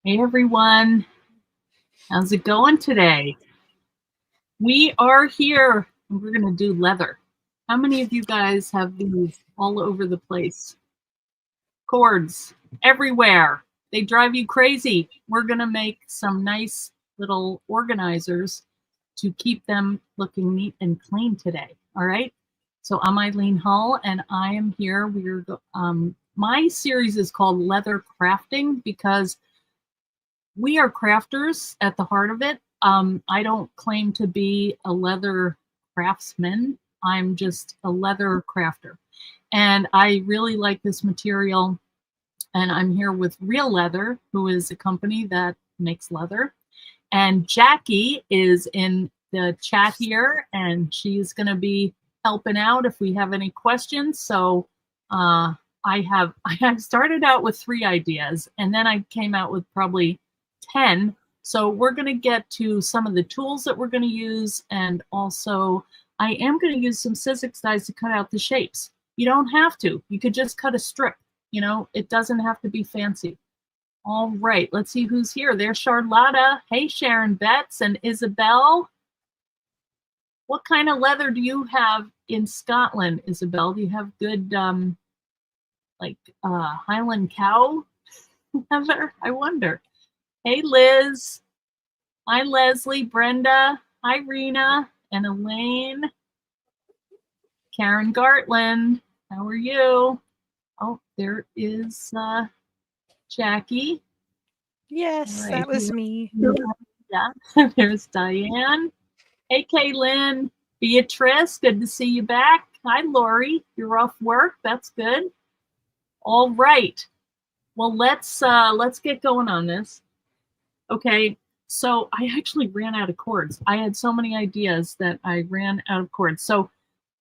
Hey everyone, how's it going today? We are here and we're going to do leather. How many of you guys have these all over the place? Cords everywhere. They drive you crazy. We're going to make some nice little organizers to keep them looking neat and clean today. All right. So I'm Eileen Hull and I am here. My series is called Leather Crafting because we are crafters at the heart of it. I don't claim to be a leather craftsman. I'm just a leather crafter. And I really like this material. And I'm here with Realeather, who is a company that makes leather. And Jackie is in the chat here, and she's going to be helping out if we have any questions. So I have started out with 3 ideas, and then I came out with probably 10. So we're going to get to some of the tools that we're going to use, and also I am going to use some Sizzix dies to cut out the shapes. You don't have to. You could just cut a strip. You know, it doesn't have to be fancy. All right, let's see who's here. There's Charlotta. Hey, Sharon Betts and Isabel. What kind of leather do you have in Scotland, Isabel? Do you have good, Highland cow leather? I wonder. Hey, Liz. Hi, Leslie, Brenda. Hi, Rena and Elaine. Karen Gartland. How are you? Oh, there is Jackie. Yes, Right. that was me. Yeah, there's Diane. Hey, Kaylin. Beatrice, good to see you back. Hi, Lori. You're off work. That's good. All right. Well, let's get going on this. Okay. So I actually ran out of cords. I had so many ideas that I ran out of cords. So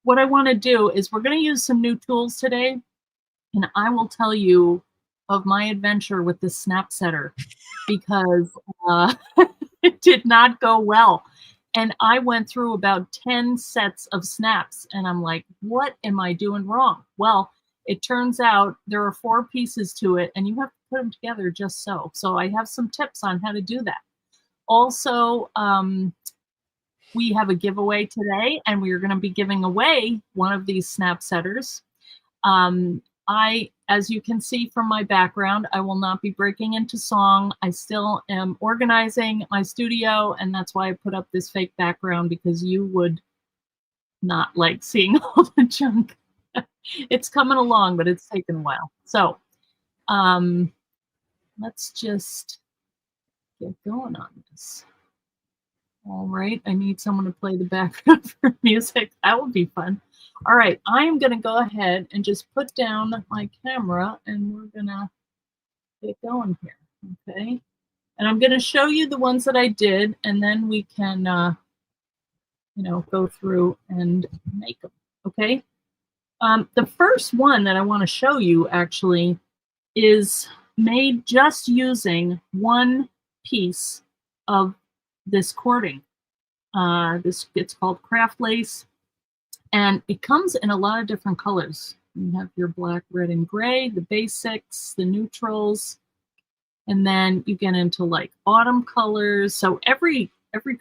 what I want to do is we're going to use some new tools today, and I will tell you of my adventure with the snap setter because it did not go well. And I went through about 10 sets of snaps, and I'm like, what am I doing wrong? Well, it turns out there are 4 pieces to it, and you have to put them together just so. So I have some tips on how to do that. Also, we have a giveaway today, and we are going to be giving away one of these snap setters. As you can see from my background, I will not be breaking into song. I still am organizing my studio, and that's why I put up this fake background, because you would not like seeing all the junk. It's coming along, but it's taken a while. So let's just get going on this. All right, I need someone to play the background for music. That would be fun. All right, I am going to go ahead and just put down my camera, and we're going to get going here, okay? And I'm going to show you the ones that I did, and then we can, go through and make them, okay? The first one that I want to show you, actually, is made just using one piece of this cording. It's called craft lace, and it comes in a lot of different colors. You have your black, red, and gray, the basics, the neutrals, and then you get into like autumn colors. So every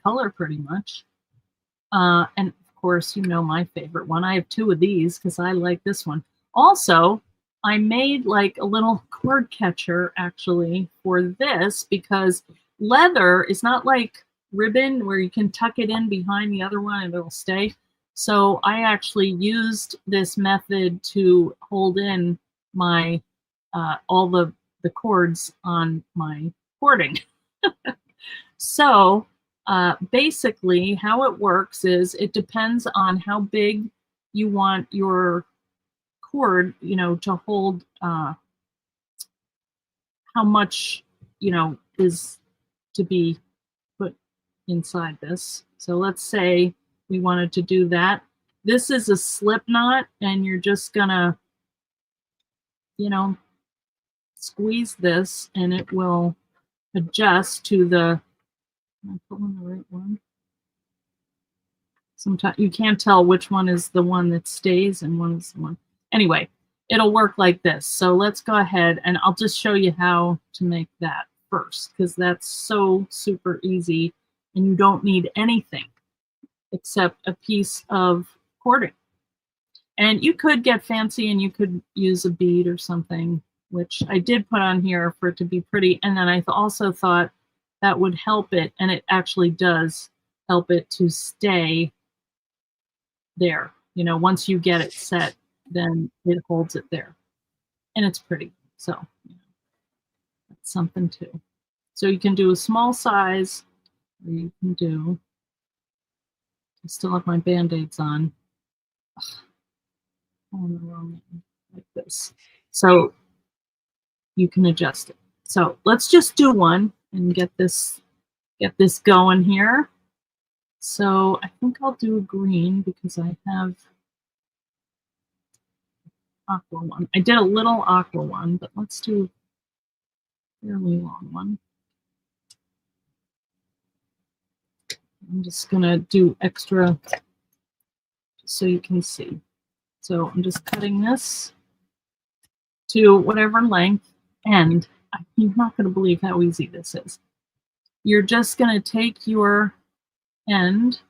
color pretty much. And of course, you know my favorite one. I have 2 of these because I like this one. Also, I made like a little cord catcher actually for this, because leather is not like ribbon where you can tuck it in behind the other one and it'll stay. So I actually used this method to hold in my all the cords on my cording. So basically how it works is it depends on how big you want your cord, to hold how much, is to be put inside this. So let's say we wanted to do that. This is a slip knot, and you're just gonna, squeeze this, and it will adjust to the, am I pulling the right one? Sometimes you can't tell which one is the one that stays and one is the one. Anyway, it'll work like this. So let's go ahead and I'll just show you how to make that first because that's so super easy and you don't need anything except a piece of cording. And you could get fancy and you could use a bead or something, which I did put on here for it to be pretty. And then I also thought that would help it, and it actually does help it to stay there. You know, once you get it set, then it holds it there. And it's pretty. So you know, that's something too. So you can do a small size, or you can do, I still have my Band-Aids on. On the wrong end, like this. So you can adjust it. So let's just do one and get this going here. So I think I'll do a green because I have aqua one. I did a little aqua one, but let's do a fairly long one. I'm just gonna do extra so you can see. So I'm just cutting this to whatever length, and you're not gonna believe how easy this is. You're just gonna take your end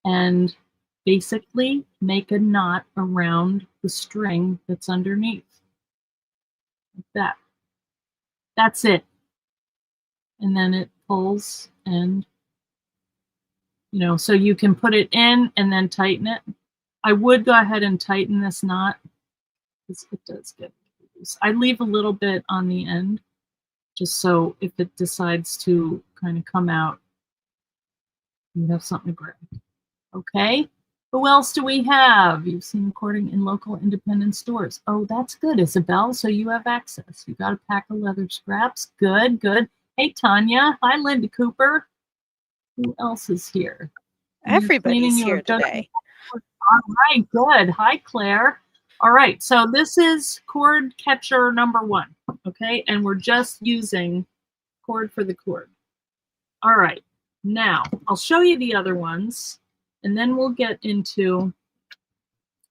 and basically make a knot around the string that's underneath. Like that. That's it. And then it pulls, and you know, so you can put it in and then tighten it. I would go ahead and tighten this knot because it does get loose. I leave a little bit on the end just so if it decides to kind of come out, you have something to grab. Okay, who else do we have? You've seen cording in local independent stores. Oh, that's good, Isabel. So you have access. You got a pack of leather scraps. Good, good. Hey, Tanya. Hi, Linda Cooper. Who else is here? Everybody's here today. All right, good. Hi, Claire. All right, so this is cord catcher number 1, okay? And we're just using cord for the cord. All right, now I'll show you the other ones, and then we'll get into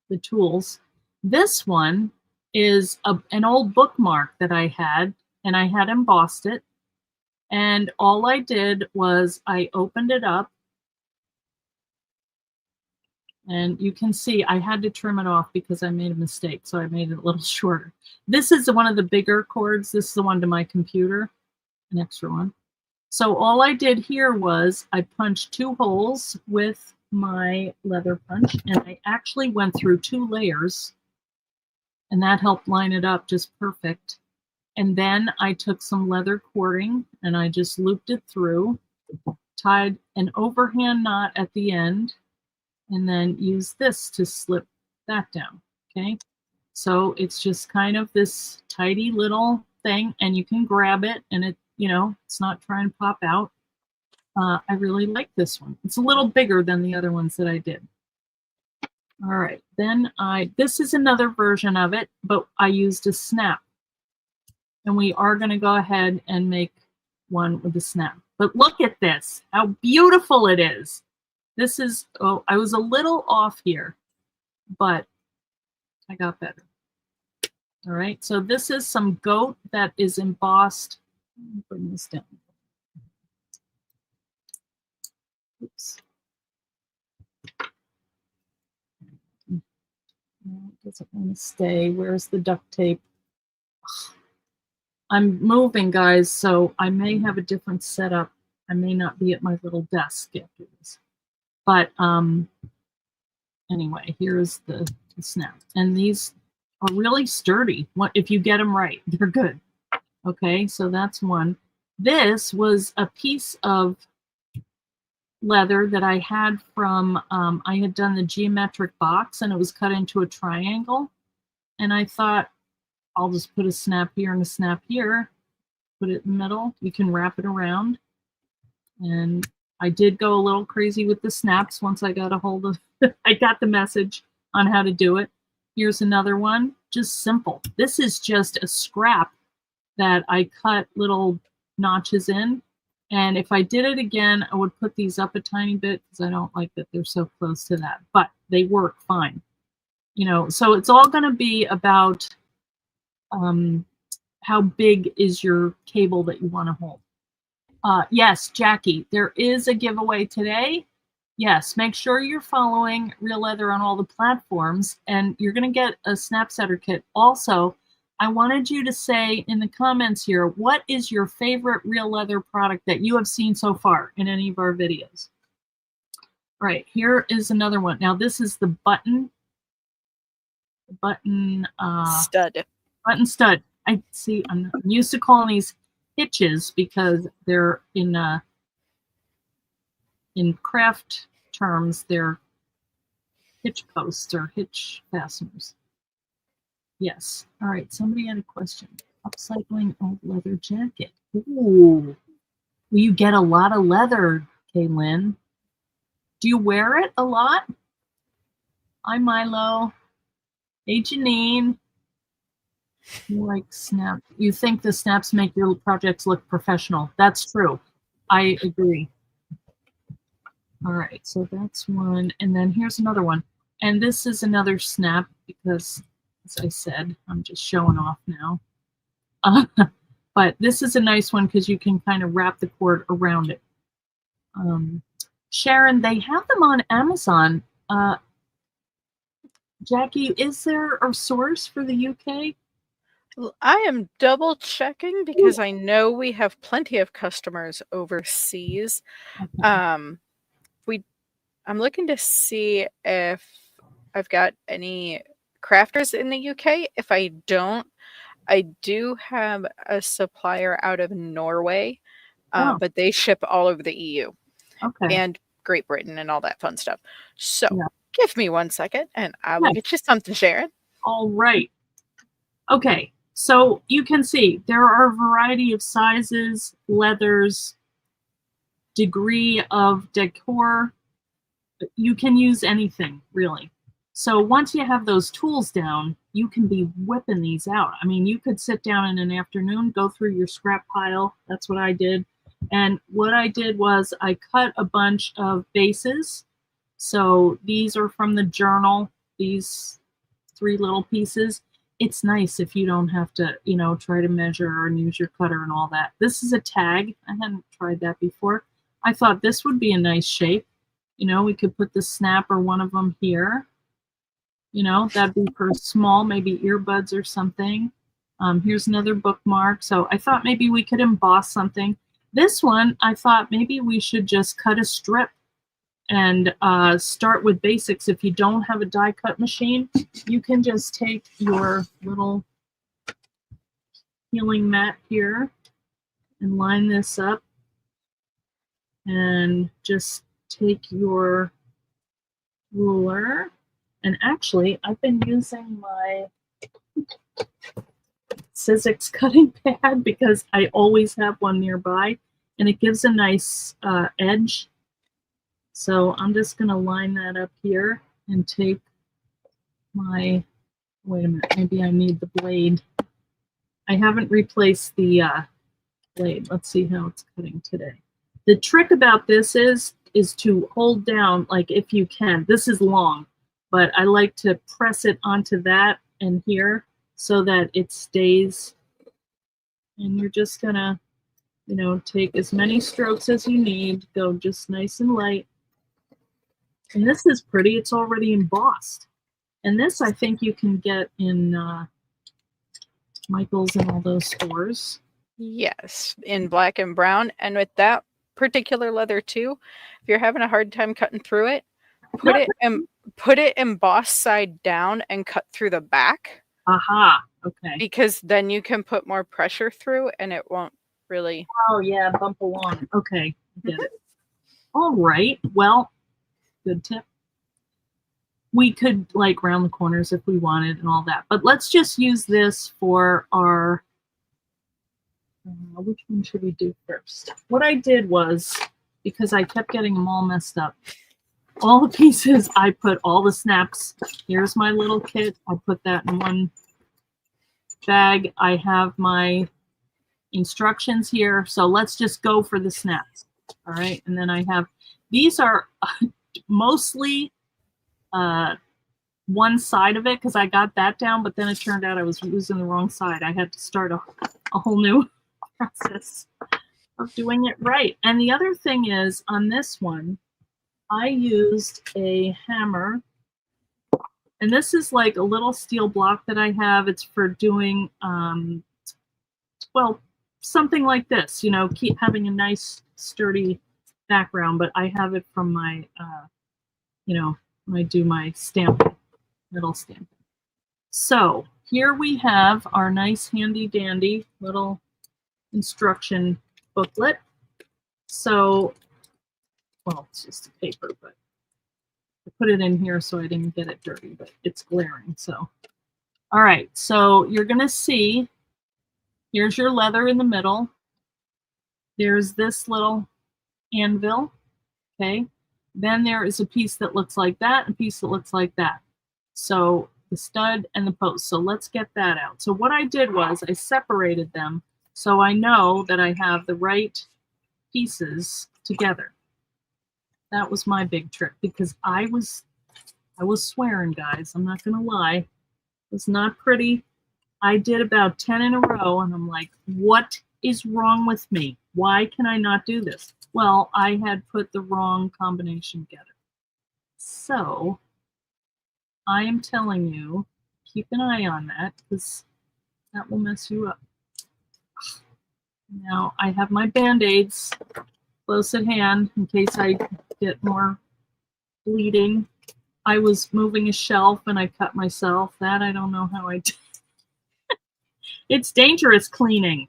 the tools. This one is an old bookmark that I had, and I had embossed it. And all I did was I opened it up, and you can see I had to trim it off because I made a mistake, so I made it a little shorter. This is one of the bigger cords. This is the one to my computer, an extra one. So all I did here was I punched 2 holes with my leather punch, and I actually went through 2 layers, and that helped line it up just perfect. And then I took some leather cording and I just looped it through, tied an overhand knot at the end, and then used this to slip that down, okay? So it's just kind of this tidy little thing, and you can grab it, and it, you know, it's not trying to pop out. I really like this one. It's a little bigger than the other ones that I did. All right, then this is another version of it, but I used a snap. And we are going to go ahead and make one with a snap. But look at this, how beautiful it is. This is, oh, I was a little off here, but I got better. All right, so this is some goat that is embossed. Let me bring this down. Oops. No, it doesn't want to stay. Where's the duct tape? I'm moving, guys, so I may have a different setup. I may not be at my little desk after this. But anyway, here's the snap. And these are really sturdy. If you get them right, they're good. Okay, so that's one. This was a piece of leather that I had from, I had done the geometric box, and it was cut into a triangle. And I thought, I'll just put a snap here and a snap here, put it in the middle. You can wrap it around. And I did go a little crazy with the snaps once I got a hold of, I got the message on how to do it. Here's another one, just simple. This is just a scrap that I cut little notches in. And if I did it again, I would put these up a tiny bit because I don't like that they're so close to that, but they work fine. You know, so it's all going to be about how big is your cable that you want to hold. Yes, Jackie, there is a giveaway today. Yes, make sure you're following Realeather on all the platforms, and you're going to get a Snap Setter kit. Also, I wanted you to say in the comments here, what is your favorite Realeather product that you have seen so far in any of our videos? All right, here is another one. Now, this is the button stud. Button stud. I see. I'm used to calling these hitches because they're in craft terms, they're hitch posts or hitch fasteners. Yes. All right. Somebody had a question. Upcycling old leather jacket. Ooh. Will you get a lot of leather, Kaylin? Do you wear it a lot? Hi, Milo. Hey, Janine. You like snap? You think the snaps make your projects look professional? That's true. I agree. All right, so that's one. And then here's another one. And this is another snap because, as I said, I'm just showing off now. But this is a nice one because you can kind of wrap the cord around it. Sharon, they have them on Amazon. Jackie, is there a source for the UK? Well, I am double checking because I know we have plenty of customers overseas. Okay. I'm looking to see if I've got any crafters in the UK. If I don't, I do have a supplier out of Norway, but they ship all over the EU and Great Britain and all that fun stuff. So give me 1 second and I will get you something, Sharon. All right. Okay, so you can see there are a variety of sizes, leathers, degree of decor. You can use anything, really. So once you have those tools down, you can be whipping these out. I mean, you could sit down in an afternoon, go through your scrap pile. That's what I did. And what I did was I cut a bunch of bases. So these are from the journal, these 3 little pieces. It's nice if you don't have to, you know, try to measure and use your cutter and all that. This is a tag. I hadn't tried that before. I thought this would be a nice shape. You know, we could put the snap or one of them here. You know, that'd be for small, maybe earbuds or something. Here's another bookmark. So I thought maybe we could emboss something. This one, I thought maybe we should just cut a strip and start with basics. If you don't have a die cut machine, you can just take your little healing mat here and line this up and just take your ruler. And actually, I've been using my Sizzix cutting pad because I always have one nearby, and it gives a nice edge. So I'm just going to line that up here and take my, wait a minute, maybe I need the blade. I haven't replaced the blade. Let's see how it's cutting today. The trick about this is to hold down, like if you can. This is long, but I like to press it onto that and here so that it stays. And you're just going to, you know, take as many strokes as you need, go just nice and light. And this is pretty. It's already embossed. And this, I think you can get in Michael's and all those stores. Yes, in black and brown. And with that particular leather too, if you're having a hard time cutting through it, put it embossed side down and cut through the back. Aha. Okay. Because then you can put more pressure through and it won't really. Oh yeah, bump along. Okay, get it. All right. Well, good tip. We could like round the corners if we wanted and all that, but let's just use this for our. Which one should we do first? What I did was, because I kept getting them all messed up, all the pieces, I put all the snaps. Here's my little kit. I put that in one bag. I have my instructions here. So let's just go for the snaps. All right. And then I have, these are mostly one side of it because I got that down, but then it turned out I was using the wrong side. I had to start a whole new process of doing it right. And the other thing is, on this one, I used a hammer, and this is like a little steel block that I have. It's for doing, well, something like this, you know, keep having a nice sturdy background, but I have it from my, you know, when I do my stamping, metal stamping. So here we have our nice handy dandy little instruction booklet. So, well, it's just a paper, but I put it in here so I didn't get it dirty, but it's glaring. So, all right, so you're going to see, here's your leather in the middle. There's this little anvil, okay? Then there is a piece that looks like that, a piece that looks like that. So the stud and the post. So let's get that out. So what I did was I separated them so I know that I have the right pieces together. That was my big trick, because I was swearing, guys. I'm not gonna lie. It was not pretty. I did about 10 in a row, and I'm like, what is wrong with me? Why can I not do this? Well, I had put the wrong combination together. So I am telling you, keep an eye on that, because that will mess you up. Now I have my Band-Aids close at hand in case I get more bleeding. I was moving a shelf and I cut myself. That I don't know how I did. It's dangerous cleaning.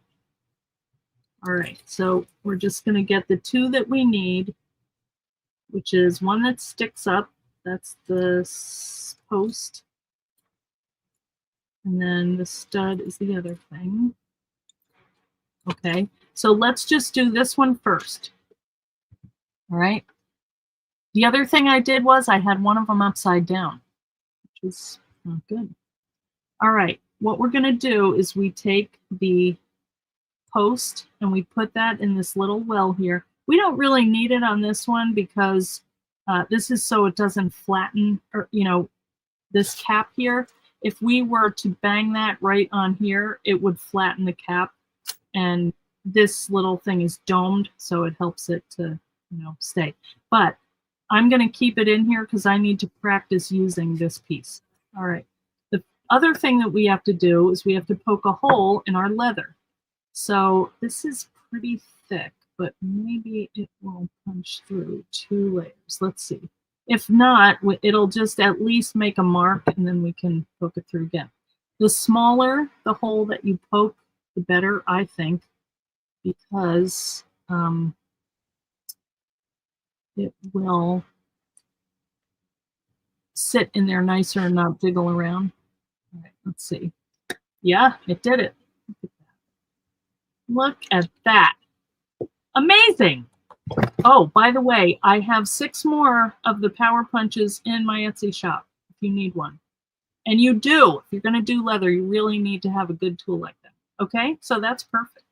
All right, so we're just going to get the two that we need, which is one that sticks up. That's the post. And then the stud is the other thing. Okay, so let's just do this one first. All right. The other thing I did was I had one of them upside down, which is not good. All right, what we're going to do is we take the post and we put that in this little well here. We don't really need it on this one because this is so it doesn't flatten, or, you know, this cap here. If we were to bang that right on here, it would flatten the cap. And this little thing is domed, so it helps it to, you know, stay. But I'm going to keep it in here because I need to practice using this piece. All right. The other thing that we have to do is we have to poke a hole in our leather. So this is pretty thick, but maybe it will punch through 2 layers. Let's see. If not, it'll just at least make a mark, and then we can poke it through again. The smaller the hole that you poke, the better, I think, because it will sit in there nicer and not jiggle around. All right, let's see. Yeah, it did it. Look at that. Amazing. Oh, by the way, I have 6 more of the power punches in my Etsy shop if you need one. And you do. If you're going to do leather, you really need to have a good tool like that. Okay, so that's perfect.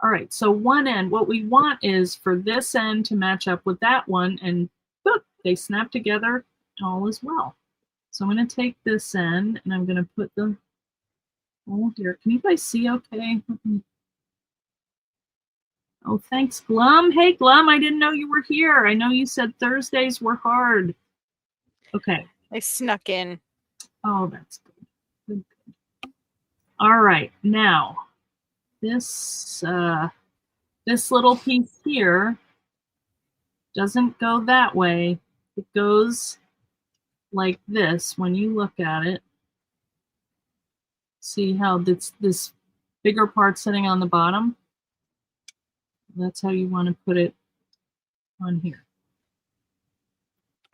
All right, so one end, what we want is for this end to match up with that one, and boop, they snap together, all is well. So I'm going to take this end and I'm going to put the hole here. Can you guys see okay? Oh, thanks, Glum. Hey, Glum, I didn't know you were here. I know you said Thursdays were hard. Okay. I snuck in. Oh, that's good. Good, good. All right, now this this little piece here doesn't go that way. It goes like this when you look at it. See how this bigger part sitting on the bottom? That's how you want to put it on here.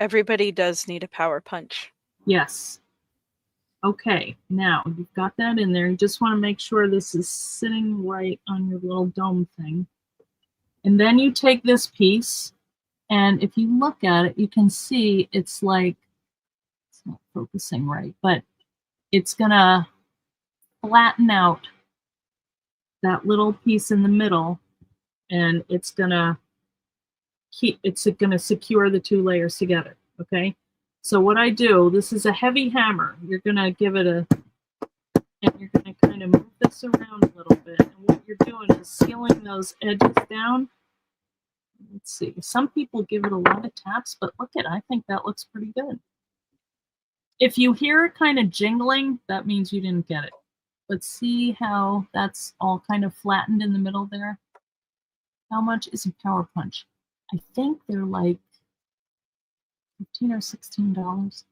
Everybody does need a power punch. Yes. Okay, now you've got that in there. You just want to make sure this is sitting right on your little dome thing. And then you take this piece, and if you look at it, you can see it's like, it's not focusing right, but it's going to flatten out that little piece in the middle, and it's going to secure the 2 layers together, okay? So what I do, this is a heavy hammer. You're going to give it and you're going to kind of move the this around a little bit. And what you're doing is sealing those edges down. Let's see. Some people give it a lot of taps, but look at, I think that looks pretty good. If you hear it kind of jingling, that means you didn't get it. But see how that's all kind of flattened in the middle there? How much is a Power Punch? I think they're like $15 or $16.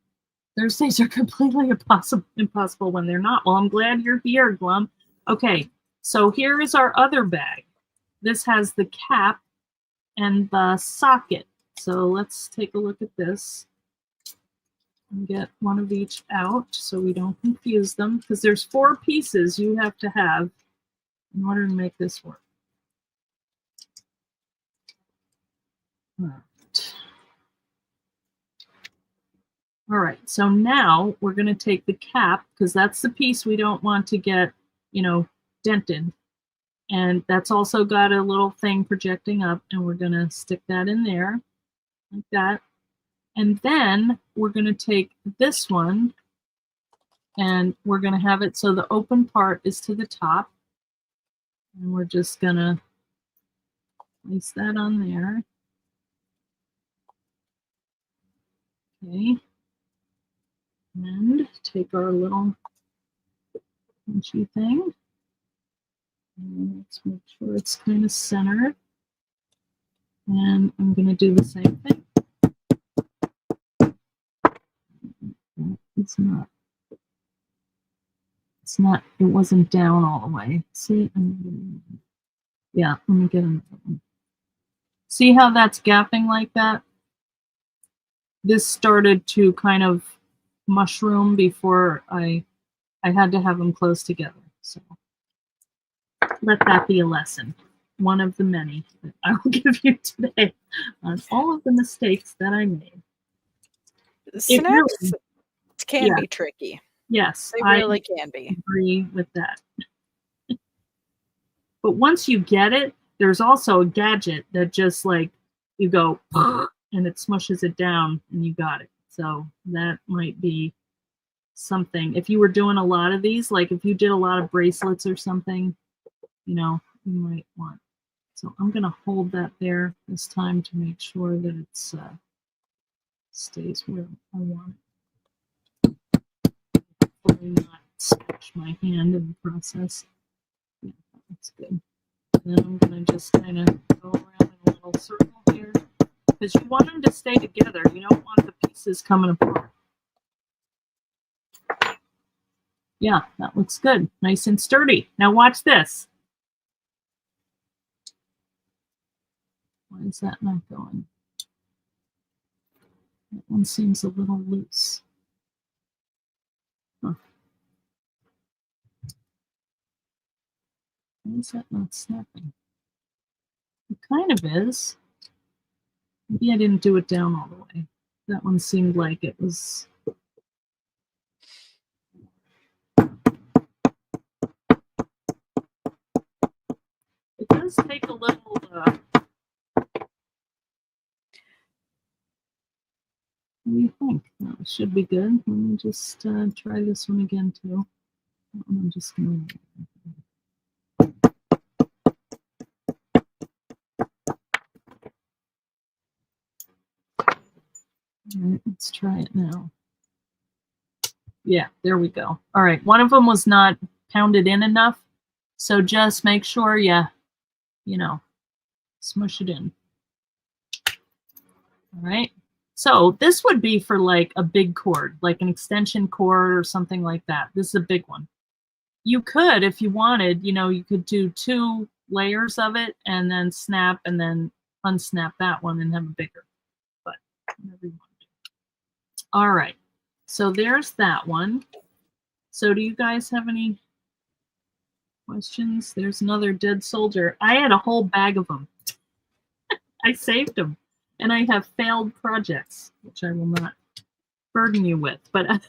Thursdays are completely impossible when they're not. Well, I'm glad you're here, Glum. Okay, so here is our other bag. This has the cap and the socket. So let's take a look at this and get one of each out so we don't confuse them, because there's 4 pieces you have to have in order to make this work. All right, so now we're going to take the cap, because that's the piece we don't want to get, you know, dented. And that's also got a little thing projecting up, and we're going to stick that in there like that. And then we're going to take this one and we're going to have it so the open part is to the top. And we're just going to place that on there. Okay. And take our little punchy thing. And let's make sure it's kind of centered. And I'm going to do the same thing. It wasn't down all the way. See? Yeah, let me get another one. See how that's gapping like that? This started to kind of mushroom before I had to have them close together. So let that be a lesson. One of the many that I will give you today on all of the mistakes that I made. Snaps can be tricky. Yes, they really can be. Agree with that. But once you get it, there's also a gadget that just like you go and it smushes it down and you got it. So that might be something. If you were doing a lot of these, like if you did a lot of bracelets or something, you know, you might want. So I'm going to hold that there this time to make sure that it's stays where I want it. Hopefully not smash my hand in the process. Yeah, that's good. And then I'm going to just kind of go around in a little circle here, because you want them to stay together. You don't want the pieces coming apart. Yeah, that looks good. Nice and sturdy. Now watch this. Why is that not going? That one seems a little loose. Huh. Why is that not snapping? It kind of is. Maybe I didn't do it down all the way. That one seemed like it was. It does take a little. What do you think? No, it should be good. Let me just try this one again too. I'm just going to. All right, let's try it now. Yeah, there we go. All right, one of them was not pounded in enough, so just make sure you know, smush it in. All right. So this would be for like a big cord, like an extension cord or something like that. This is a big one. You could, if you wanted, you know, you could do 2 layers of it and then snap and then unsnap that one and have a bigger. But whatever you want to do. All right. So there's that one. So do you guys have any questions? There's another dead soldier. I had a whole bag of them. I saved them. And I have failed projects, which I will not burden you with. But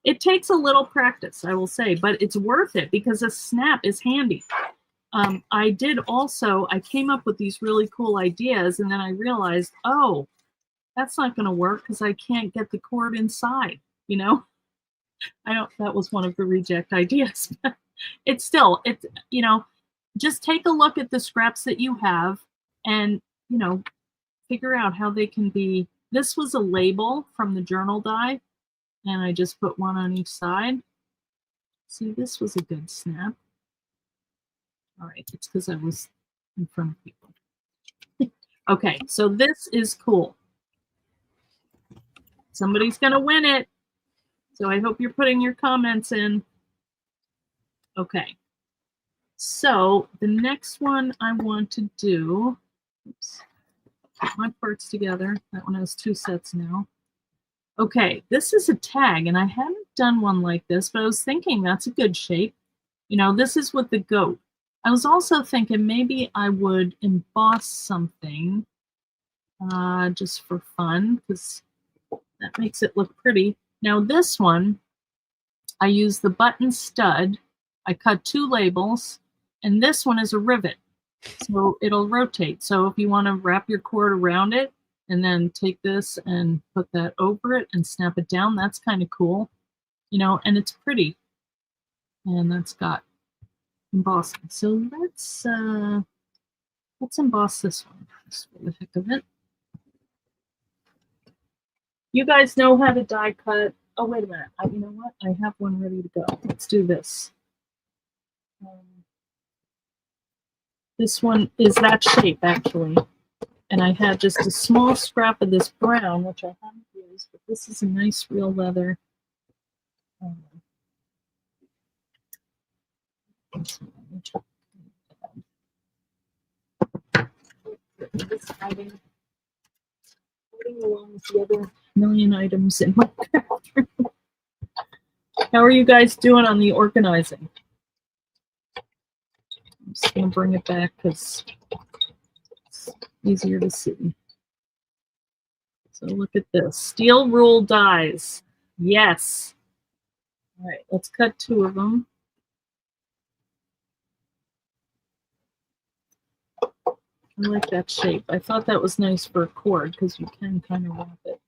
it takes a little practice, I will say. But it's worth it because a snap is handy. I came up with these really cool ideas. And then I realized, oh, that's not going to work because I can't get the cord inside, you know? I don't, that was one of the reject ideas. It's you know, just take a look at the scraps that you have and, you know, figure out how they can be. This was a label from the journal die, and I just put one on each side. See, this was a good snap. All right, it's because I was in front of people. Okay, so this is cool. Somebody's going to win it. So I hope you're putting your comments in. Okay. So the next one I want to do, oops, put my parts together. That one has 2 sets now. Okay, this is a tag, and I haven't done one like this, but I was thinking that's a good shape. You know, this is with the goat. I was also thinking maybe I would emboss something just for fun, because that makes it look pretty. Now this one, I use the button stud. I cut 2 labels, and this one is a rivet, so it'll rotate. So if you want to wrap your cord around it and then take this and put that over it and snap it down, that's kind of cool, you know, and it's pretty. And that's got embossing. So let's emboss this one just for the heck of it. You guys know how to die cut. Oh, wait a minute. You know what? I have one ready to go. Let's do this. This one is that shape, actually. And I had just a small scrap of this brown, which I haven't used, but this is a nice real leather. Hiding along with the other million items in my craft room. How are you guys doing on the organizing? I'm just going to bring it back because it's easier to see. So look at this. Steel rule dies. Yes. All right, let's cut 2 of them. I like that shape. I thought that was nice for a cord because you can kind of wrap it.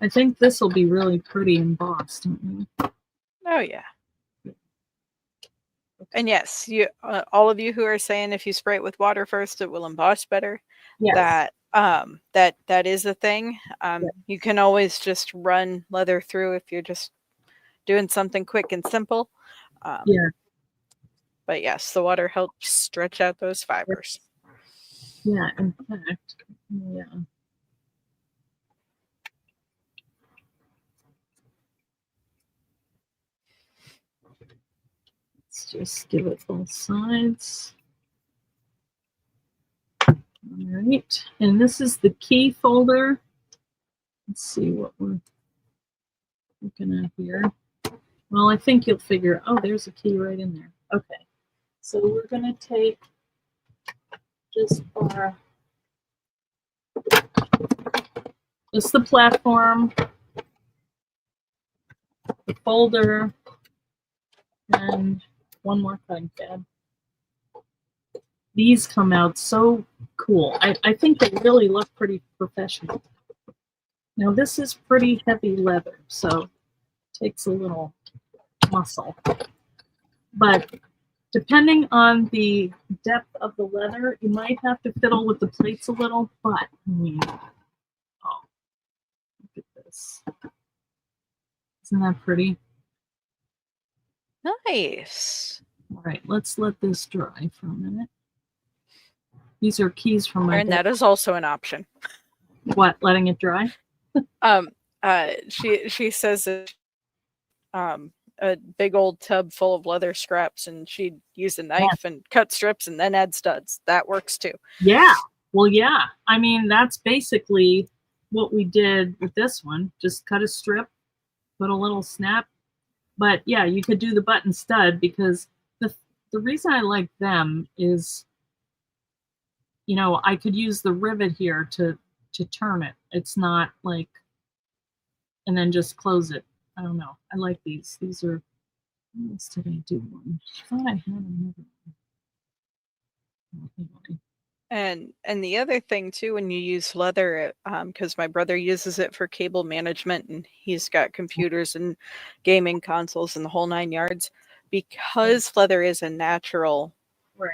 I think this will be really pretty embossed, don't you? Oh yeah. And yes, you all of you who are saying if you spray it with water first, it will emboss better. Yes. That is a thing. Yeah. You can always just run leather through if you're just doing something quick and simple. Yeah. But yes, the water helps stretch out those fibers. Yeah, in fact, yeah. Let's just give it both sides. All right, and this is the key folder. Let's see what we're looking at here. Well, I think you'll figure, oh, there's a key right in there. Okay, so we're going to take just the platform, the folder, and one more cutting pad. These come out so cool. I think they really look pretty professional. Now this is pretty heavy leather, so it takes a little muscle. But depending on the depth of the leather, you might have to fiddle with the plates a little, but I mean, oh, look at this. Isn't that pretty? Nice. All right, let's let this dry for a minute. These are keys from my And that is also an option. What, letting it dry? She says that a big old tub full of leather scraps and she'd use a knife and cut strips and then add studs. That works too. Yeah. Well, yeah. I mean, that's basically what we did with this one. Just cut a strip, put a little snap. But yeah, you could do the button stud because the reason I like them is, you know, I could use the rivet here to turn it. It's not like, and then just close it. I don't know. I like these. These are, what else did I do one? I thought I had another one. Oh, anyway. And the other thing too, when you use leather, because my brother uses it for cable management, and he's got computers and gaming consoles and the whole 9 yards. Because leather is a natural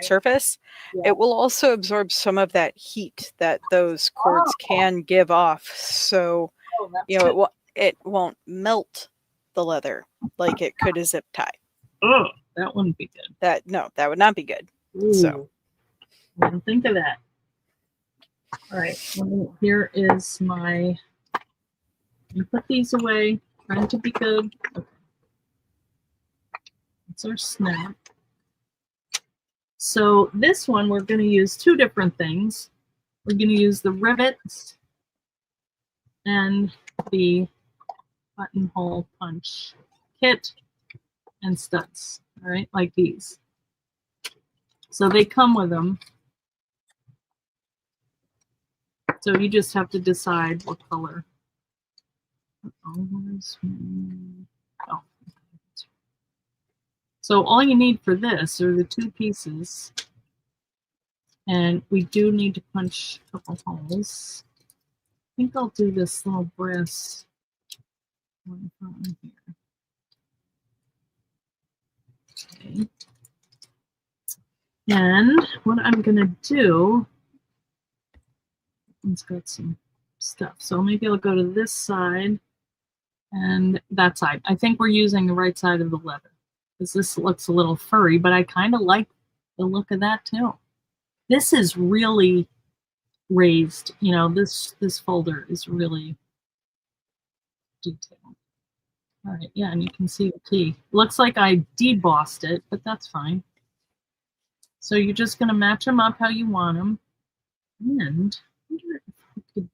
surface, Yeah. it will also absorb some of that heat that those cords can give off. So That's good. it won't melt the leather like it could a zip tie. Oh, that wouldn't be good. That would not be good. Ooh, So I didn't think of that. All right, here is my. You put these away. Trying to be good. Okay. It's our snap. So this one we're going to use two different things. We're going to use the rivets and the buttonhole punch kit and studs. All right, like these. So they come with them. So you just have to decide what color. Oh. So all you need for this are the two pieces. And we do need to punch a couple holes. I think I'll do this little brass one from here. Okay. And what I'm going to do, it's got some stuff. So maybe I'll go to this side and that side. I think we're using the right side of the leather because this looks a little furry, but I kind of like the look of that too. This is really raised. You know, this folder is really detailed. All right, yeah, and you can see the key. Looks like I debossed it, but that's fine. So you're just going to match them up how you want them. And I wonder if we could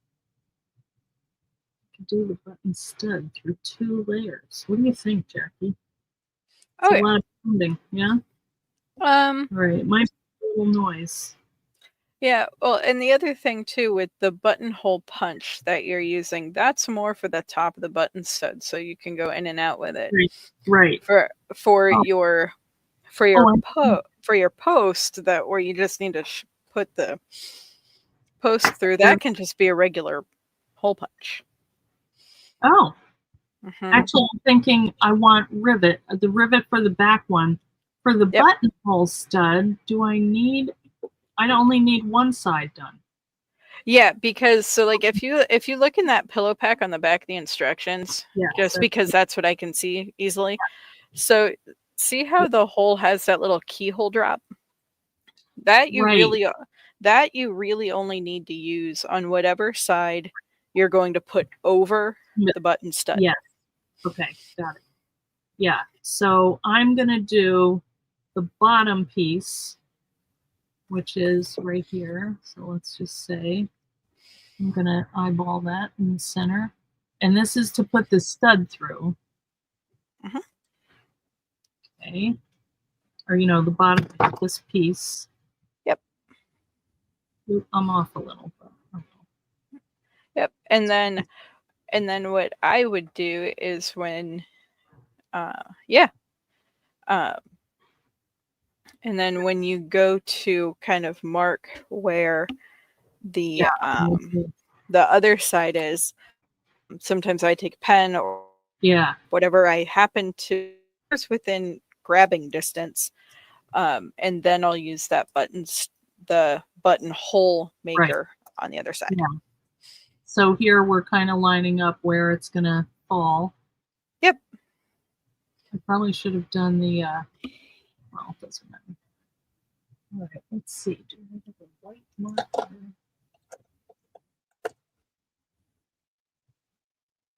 do the button stud through 2 layers. What do you think, Jackie? It's a lot of pounding, yeah? All right, it might be a little noise. Yeah, well, and the other thing too with the buttonhole punch that you're using, that's more for the top of the button stud, so you can go in and out with it. Right. For your post that where you just need to put the post through, that can just be a regular hole punch. Oh. Actually, I'm thinking I want the rivet for the back one. For the buttonhole stud, I only need one side done. Yeah, because so like if you look in that pillow pack on the back of the instructions, just because that's what I can see easily. So see how the hole has that little keyhole drop? That you really only need to use on whatever side you're going to put over the button stud. Yes. Okay, got it. Yeah. So I'm gonna do the bottom piece, which is right here. So let's just say I'm gonna eyeball that in the center. And this is to put the stud through. Okay. Or the bottom of this piece. Yep. I'm off a little. Yep. And then what I would do is when and then when you go to kind of mark where the other side is, sometimes I take a pen or whatever I happen to within grabbing distance, and then I'll use that the buttonhole maker on the other side. Yeah. So here we're kind of lining up where it's gonna fall. Yep. I probably should have done the well, it doesn't matter. All right, let's see. Do we have a white marker? I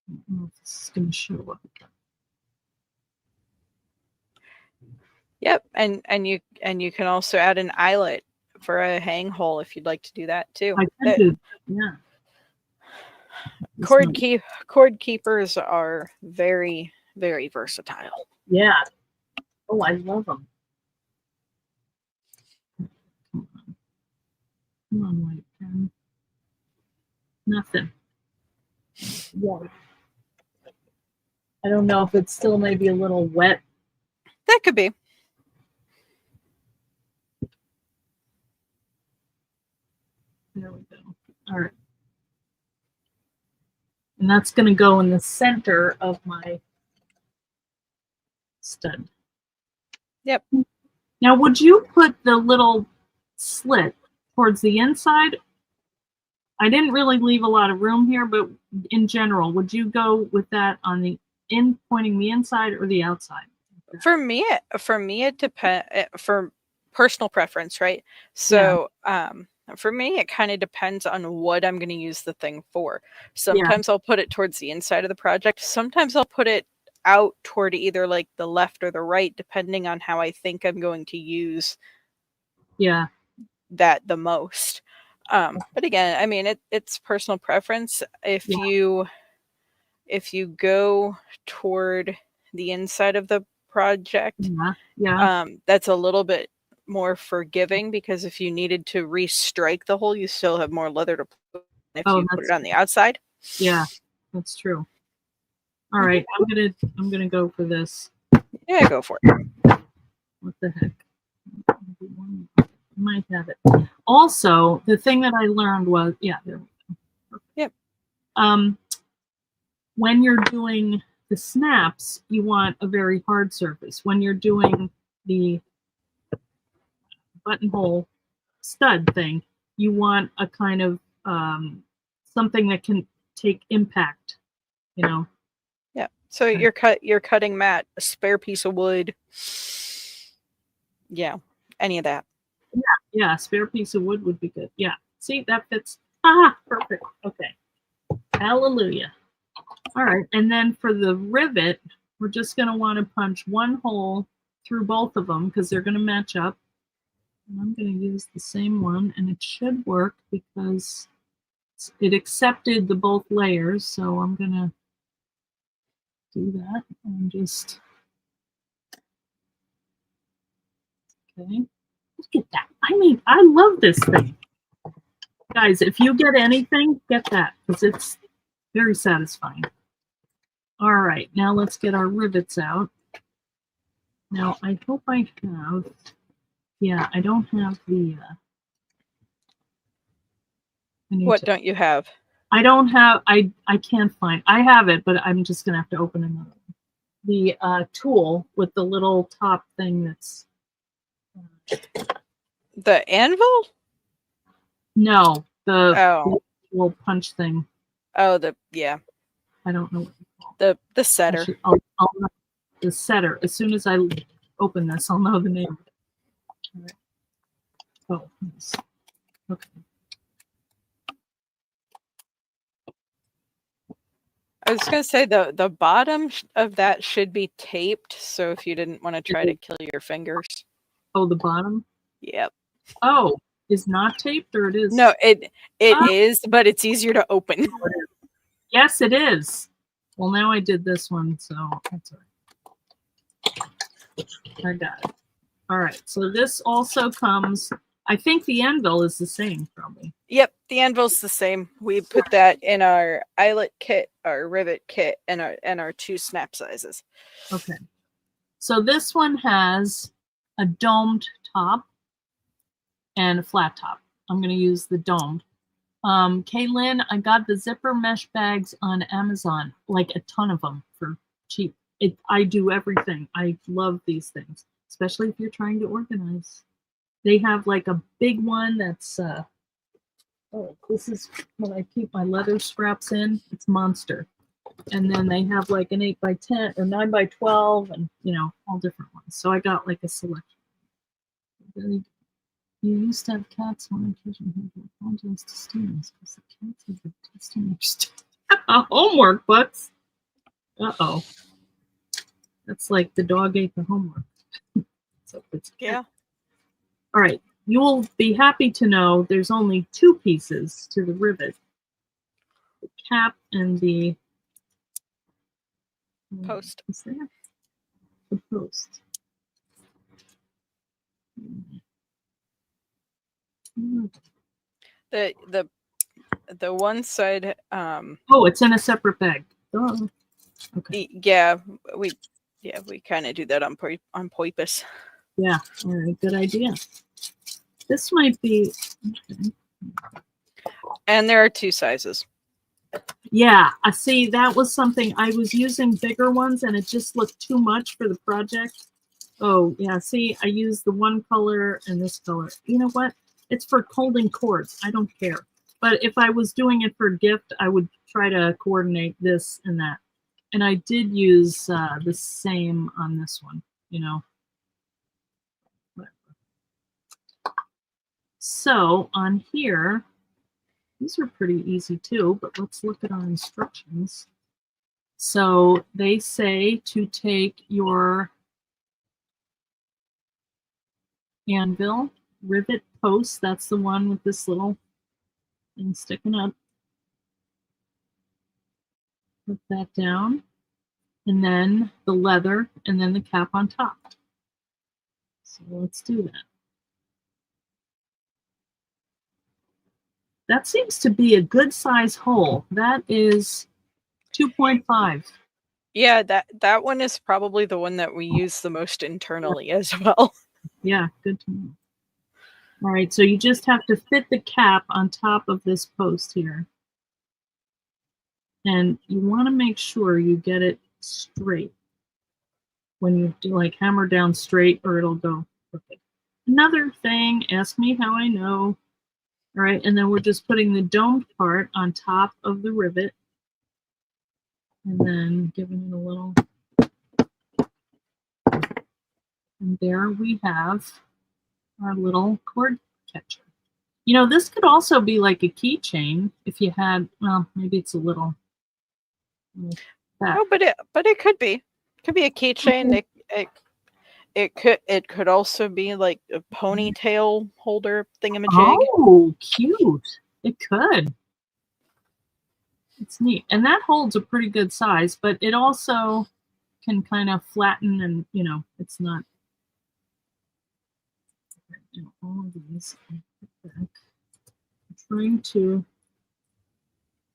don't know if this is gonna show up. Yep, and you can also add an eyelet for a hang hole if you'd like to do that too. I can do, yeah. Cord keepers are very, very versatile. Yeah. Oh, I love them. Come on, white pen. Nothing. Yeah. I don't know if it's still maybe a little wet. That could be. There we go. All right. And that's going to go in the center of my stud. Yep. Now, would you put the little slit towards the inside? I didn't really leave a lot of room here, but in general, would you go with that on the pointing the inside or the outside? For me, it depends for personal preference, right? So, for me, it kind of depends on what I'm going to use the thing for. Sometimes I'll put it towards the inside of the project. Sometimes I'll put it out toward either like the left or the right, depending on how I think I'm going to use that the most. But again, I mean, it's personal preference. If you go toward the inside of the project, that's a little bit more forgiving, because if you needed to restrike the hole, you still have more leather to put if you put it on the outside. Yeah, that's true. All right, I'm gonna go for this. Yeah, go for it. What the heck? I might have it. Also, the thing that I learned was, there we go. Yep. When you're doing the snaps, you want a very hard surface. When you're doing the buttonhole stud thing, you want a kind of something that can take impact, you know. Yeah. So you're cutting mat, a spare piece of wood. Yeah, any of that. Yeah, a spare piece of wood would be good. Yeah. See, that fits. Ah, perfect. Okay. Hallelujah. All right, and then for the rivet, we're just going to want to punch one hole through both of them because they're going to match up. And I'm going to use the same one, and it should work because it accepted the both layers. So I'm going to do that and just, okay. Look at that. I mean, I love this thing. Guys, if you get anything, get that because it's very satisfying. All right, now let's get our rivets out. Now, I hope I have, I don't have the, what don't you have? I don't have, I can't find, I have it, but I'm just going to have to open another one. The tool with the little top thing that's. The anvil? No, the little punch thing. Oh, I don't know what you call it. The setter. Actually, I'll know the setter. As soon as I open this, I'll know the name. All right. Oh, yes. Okay. I was going to say the bottom of that should be taped, so if you didn't want to try to kill your fingers. Oh, the bottom? Yep. Oh, is not taped, or it is? No, it is, but it's easier to open. Yes, it is. Well, now I did this one, so that's all right. I got it. All right, so this also comes, I think the anvil is the same, probably. Yep, the anvil's the same. We put that in our eyelet kit, our rivet kit, and our 2 snap sizes. Okay. So this one has a domed top and a flat top. I'm going to use the domed. Kaylin, I got the zipper mesh bags on Amazon, like a ton of them for cheap. I do everything. I love these things, especially if you're trying to organize. They have like a big one that's, this is what I keep my leather scraps in. It's monster. And then they have like an 8x10 or 9x12 and, all different ones. So I got like a selection. You used to have cats on occasion who would apologize to students because the cats have been testing their homework books. Uh-oh. That's like the dog ate the homework. So it's yeah. All right. You will be happy to know there's only 2 pieces to the rivet. The cap and the post. Is there? The post. The one side oh, it's in a separate bag. Oh. Okay. Yeah, we kind of do that on purpose. Yeah, all right, good idea. This might be okay. And there are 2 sizes. Yeah, I see. That was something I was using bigger ones, and it just looked too much for the project. Oh yeah, see, I used the one color and this color. You know what? It's for holding cords. I don't care. But if I was doing it for a gift, I would try to coordinate this and that. And I did use the same on this one. You know. So on here, these are pretty easy too, but let's look at our instructions. So they say to take your anvil, rivet post, that's the one with this little thing sticking up. Put that down, and then the leather, and then the cap on top. So let's do that. That seems to be a good size hole. That is 2.5. Yeah, that one is probably the one that we use the most internally as well. Yeah, good to know. All right, so you just have to fit the cap on top of this post here. And you want to make sure you get it straight when you do like hammer down straight, or it'll go crooked. Another thing, ask me how I know. All right, and then we're just putting the domed part on top of the rivet, and then giving it a little. And there we have our little cord catcher. You know, this could also be like a keychain if you had, well, maybe it's a little. Oh, but it could be. Could be a keychain. It could also be like a ponytail holder thingamajig. Oh, cute. It could. It's neat. And that holds a pretty good size, but it also can kind of flatten and, you know, it's not. All of these back. I'm trying to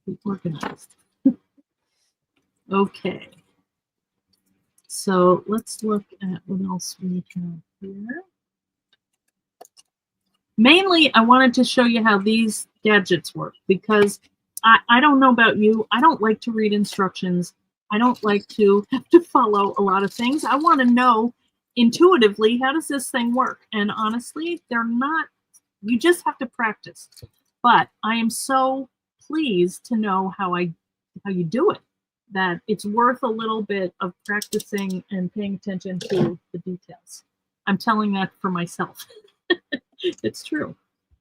be organized. Okay. So let's look at what else we have here. Mainly, I wanted to show you how these gadgets work, because I don't know about you. I don't like to read instructions. I don't like to have to follow a lot of things. I want to know intuitively, how does this thing work? And honestly, they're not, you just have to practice. But I am so pleased to know how you do it, that it's worth a little bit of practicing and paying attention to the details. I'm telling that for myself. It's true.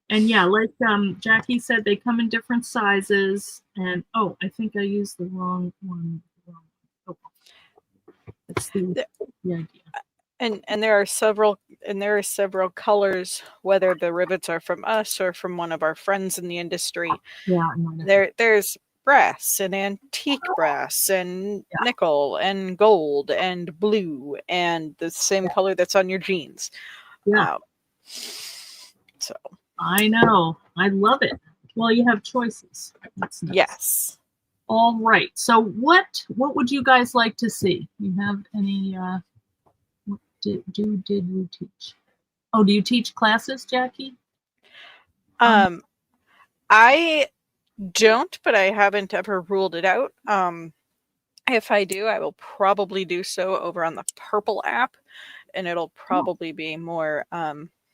And yeah, like Jackie said, they come in different sizes. And oh, I think I used the wrong one. Oh, that's the idea. And there are several colors, whether the rivets are from us or from one of our friends in the industry. Yeah, there's brass and antique brass and nickel and gold and blue and the same color that's on your jeans. Yeah. So I know. I love it. Well, you have choices. That's nice. Yes. All right. So what would you guys like to see? You have any what did you teach? Oh, do you teach classes, Jackie? I don't, but I haven't ever ruled it out. If I do, I will probably do so over on the Purple app, and it'll probably be more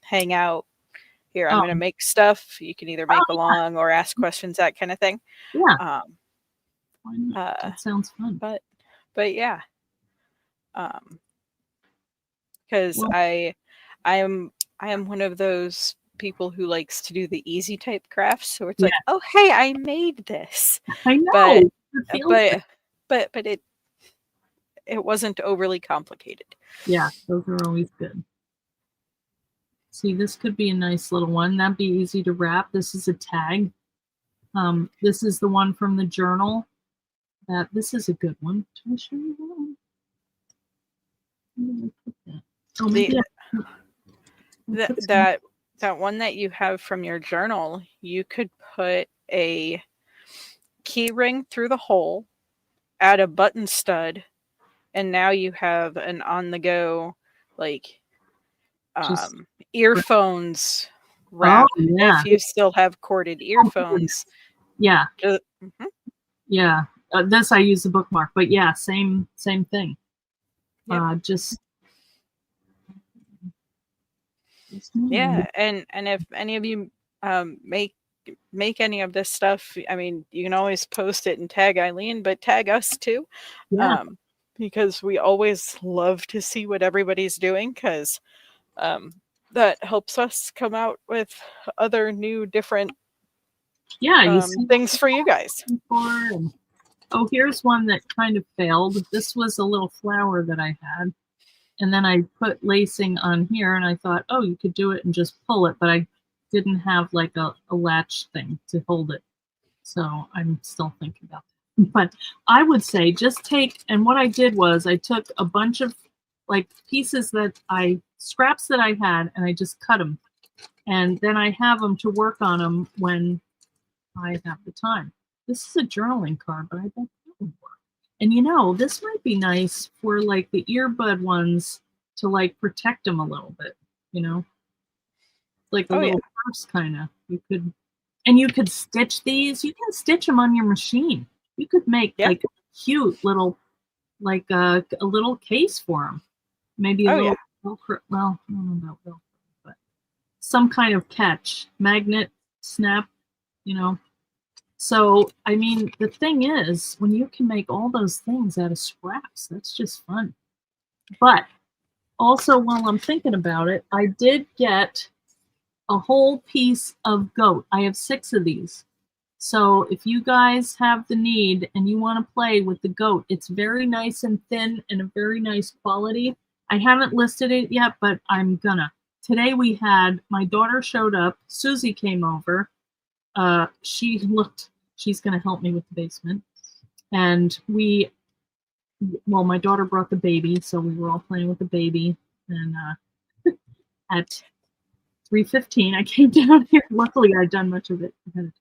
hang out. Here, I'm going to make stuff. You can either make along or ask questions, that kind of thing. Yeah. That sounds fun. But yeah. Because I am one of those people who likes to do the easy type crafts. So it's like, oh hey, I made this. I know. But it wasn't overly complicated. Yeah, those are always good. See, this could be a nice little one. That'd be easy to wrap. This is a tag. This is the one from the journal. This is a good one. Can I show you that one? Oh, maybe that one that you have from your journal, you could put a key ring through the hole, add a button stud, and now you have an on-the-go, like, earphones wrap yeah. if you still have corded earphones. Yeah. Mhm. Yeah. This I use the bookmark, but yeah, same thing. Yep. Just Yeah, and if any of you make any of this stuff, I mean, you can always post it and tag Eileen, but tag us too, yeah. because we always love to see what everybody's doing, because that helps us come out with other new, different Yeah, you see things for you guys. before and oh, here's one that kind of failed. This was a little flower that I had. And then I put lacing on here and I thought, oh, you could do it and just pull it, but I didn't have like a latch thing to hold it. So I'm still thinking about that. But I would say just take, and what I did was I took a bunch of like pieces scraps that I had, and I just cut them. And then I have them to work on them when I have the time. This is a journaling card, but I bet that would work. And you know, this might be nice for like the earbud ones to like protect them a little bit, you know, like a little purse kind of. You could stitch these. You can stitch them on your machine. You could make like a cute little, like a little case for them. Maybe a little Velcro. Well, I don't know about Velcro, but some kind of catch, magnet, snap, you know. So, I mean, the thing is, when you can make all those things out of scraps, that's just fun. But also, while I'm thinking about it, I did get a whole piece of goat. I have 6 of these. So if you guys have the need and you want to play with the goat, it's very nice and thin and a very nice quality. I haven't listed it yet, but I'm gonna. Today my daughter showed up, Susie came over. She's gonna help me with the basement. And my daughter brought the baby, so we were all playing with the baby. And at 3:15, I came down here. Luckily, I'd done much of it ahead of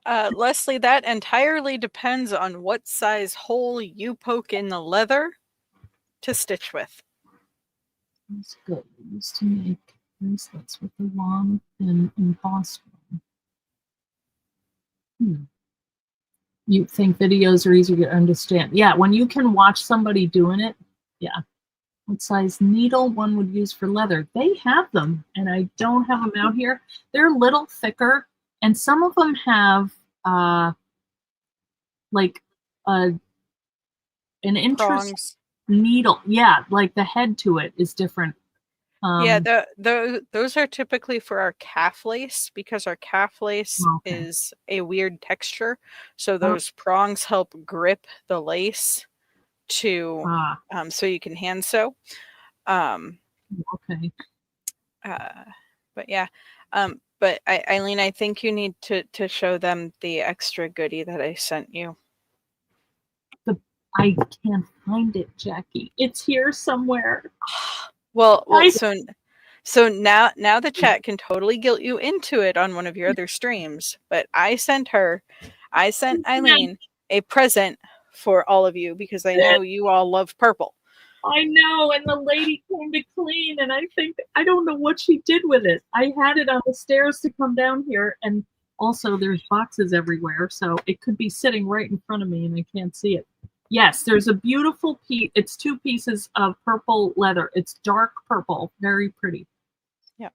time. Leslie, that entirely depends on what size hole you poke in the leather to stitch with. That's good. We used to make bracelets with the long and embossed one. You think videos are easier to understand? Yeah, when you can watch somebody doing it, yeah. What size needle one would use for leather? They have them, and I don't have them out here. They're a little thicker, and some of them have like an interesting needle. Yeah, like the head to it is different. Yeah, those are typically for our calf lace, because our calf lace is a weird texture. So those prongs help grip the lace to so you can hand sew. Okay. But yeah. But Eileen, I think you need to show them the extra goodie that I sent you. I can't find it, Jackie. It's here somewhere. Well, so now the chat can totally guilt you into it on one of your other streams. But I sent Eileen a present for all of you, because I know you all love purple. I know, and the lady came to clean, and I don't know what she did with it. I had it on the stairs to come down here, and also there's boxes everywhere, so it could be sitting right in front of me, and I can't see it. Yes, there's a beautiful piece. It's 2 pieces of purple leather. It's dark purple, very pretty. Yeah.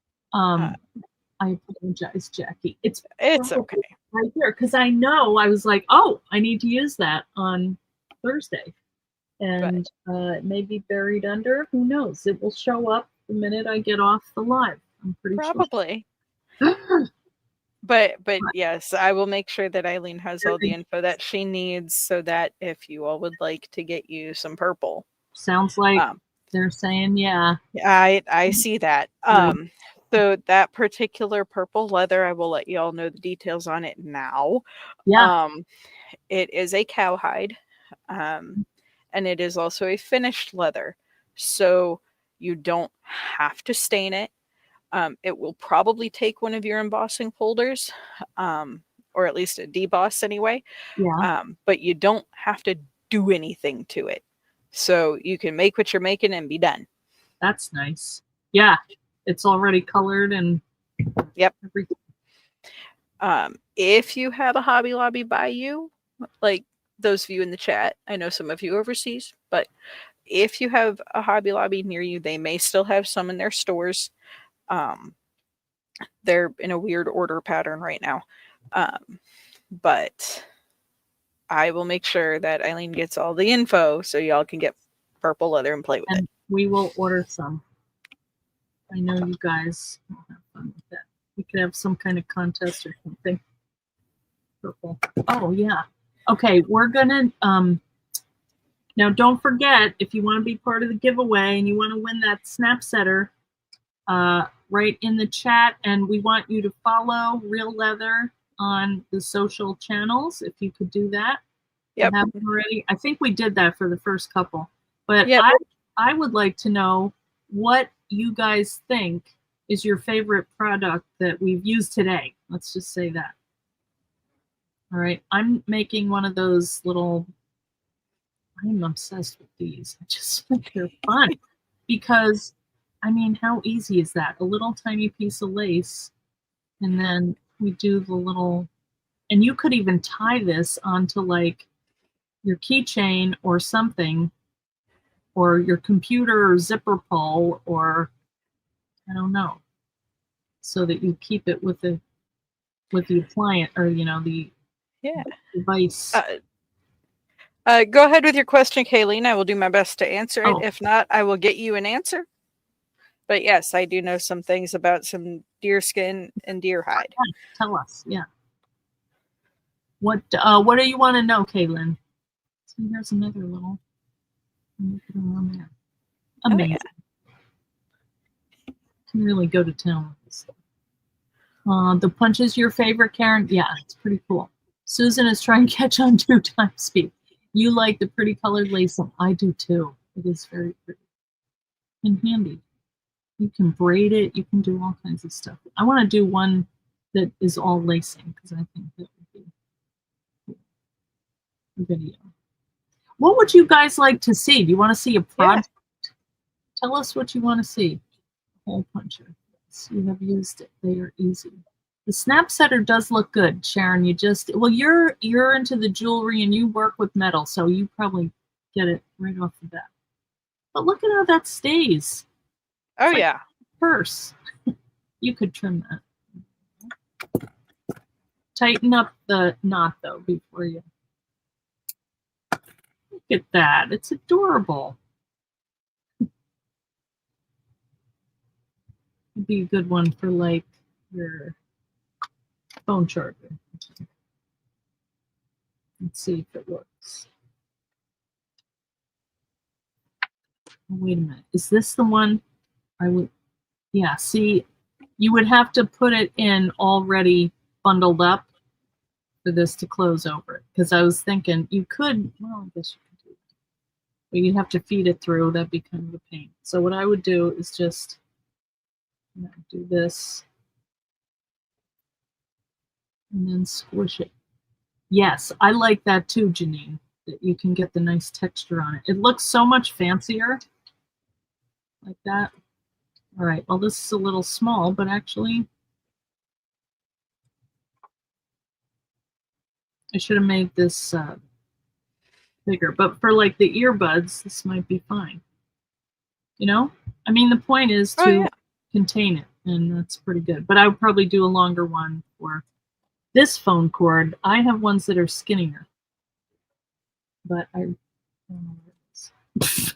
I apologize, Jackie. It's okay right here, because I was like, oh, I need to use that on Thursday. And it may be buried under. Who knows? It will show up the minute I get off the live. I'm pretty probably. Sure. But yes, I will make sure that Eileen has all the info that she needs, so that if you all would like to get you some purple. Sounds like they're saying, yeah. I see that. So that particular purple leather, I will let you all know the details on it now. Yeah. It is a cowhide. And it is also a finished leather. So you don't have to stain it. It will probably take one of your embossing folders, or at least a deboss anyway. Yeah. But you don't have to do anything to it. So you can make what you're making and be done. That's nice. Yeah. It's already colored and Yep. Everything. If you have a Hobby Lobby by you, like those of you in the chat, I know some of you overseas, but if you have a Hobby Lobby near you, they may still have some in their stores. They're in a weird order pattern right now. But I will make sure that Eileen gets all the info so y'all can get purple leather and play with it. We will order some. I know you guys will have fun with that. We could have some kind of contest or something. Purple. Oh yeah. Okay, we're gonna now don't forget, if you want to be part of the giveaway and you want to win that snap setter, write in the chat, and we want you to follow Realeather on the social channels if you could do that. Yep. Haven't already. I think we did that for the first couple, but yep. I would like to know what you guys think is your favorite product that we've used today. Let's just say that. All right, I'm making one of those little, I'm obsessed with these. I just think they're fun because, I mean, how easy is that? A little tiny piece of lace, and then we do the little, and you could even tie this onto like your keychain or something, or your computer or zipper pull, or I don't know, so that you keep it with the appliance, or the device. Go ahead with your question, Kayleen. I will do my best to answer it. Oh. If not, I will get you an answer. But yes, I do know some things about some deer skin and deer hide. Tell us, yeah. What do you want to know, Caitlin? So here's another little. Put it on there. Amazing. Oh, yeah. Can really go to town with this stuff. The punch is your favorite, Karen? Yeah, it's pretty cool. Susan is trying to catch on 2 times speed. You like the pretty colored lacing. I do too. It is very pretty and handy. You can braid it. You can do all kinds of stuff. I want to do one that is all lacing because I think that would be cool. A video. What would you guys like to see? Do you want to see a project? Yeah. Tell us what you want to see. Hole puncher. Yes, you have used it. They are easy. The snap setter does look good, Sharon. You're into the jewelry and you work with metal, so you probably get it right off the bat. But look at how that stays. Oh, it's like yeah. Purse. You could trim that. Tighten up the knot though before you. Look at that. It's adorable. It'd be a good one for like your phone charger. Let's see if it works. Oh, wait a minute. Is this the one I would? Yeah, see, you would have to put it in already bundled up for this to close over it. Because I was thinking you could, well, I guess you could do that. But you'd have to feed it through. That'd be kind of a pain. So what I would do is just do this. And then squish it. Yes, I like that too, Janine, that you can get the nice texture on it. It looks so much fancier like that. All right, well, this is a little small, but actually I should have made this bigger. But for like the earbuds, this might be fine. You know? I mean, the point is to contain it, and that's pretty good. But I would probably do a longer one for this phone cord. I have ones that are skinnier, but I don't know where it is.